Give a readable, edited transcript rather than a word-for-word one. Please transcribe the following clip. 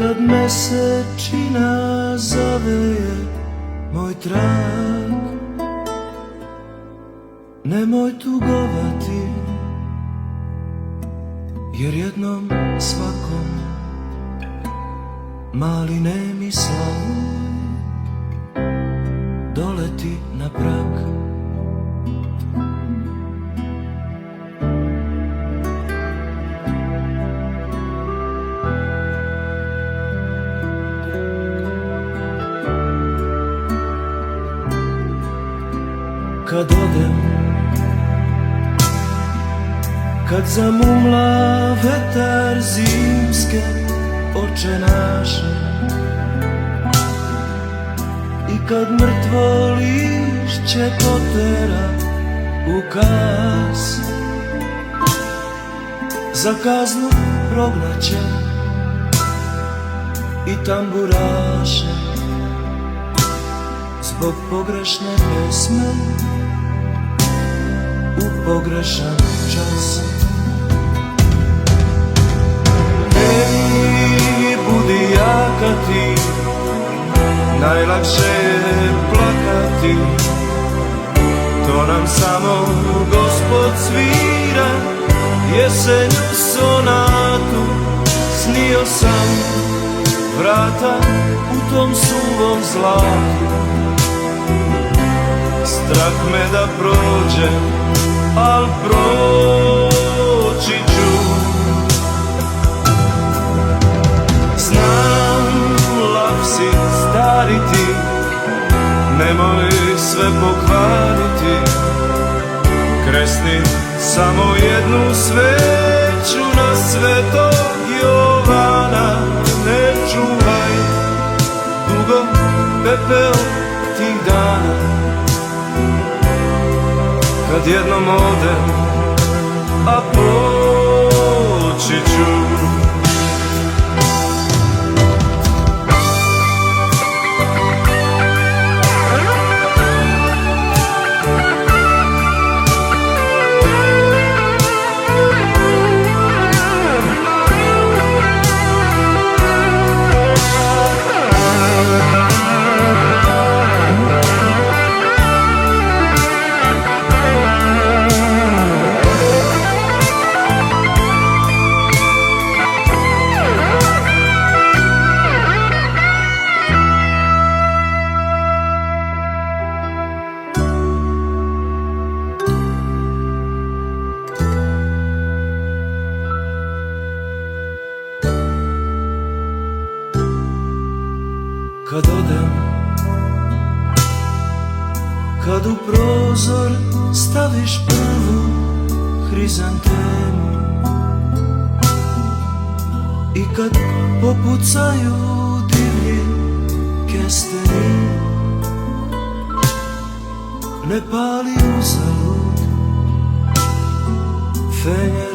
kad mesečina zaveje moj trag. Nemoj tugovati, jer jednom svakom mali nemi slavuj doleti na prag. Kad odem, kad zamumla vetar zimske oče naše i kad mrtvo lišće potera u kas, za kaznu prognaće i tamburaše zbog pogrešne pesme u pogrešan čas. Ej, budi jaka ti, najlakše je plakati, to nam samo Gospod svira jesenju sonatu. Snio sam vrata u tom suvom zlatu, strah me da prođem, al proći ću. Znam, lak si stari ti, nemoj sve pokvariti, kresni samo jednu sveću na Svetog Jovana. Ne čuvaj dugo pepeo tih dana, kad jednom odem, a poći ću. Kad odem, kad u prozor staviš prvu hrizantemu i kad popucaju divlji kesteni, ne pali uzalud fenjer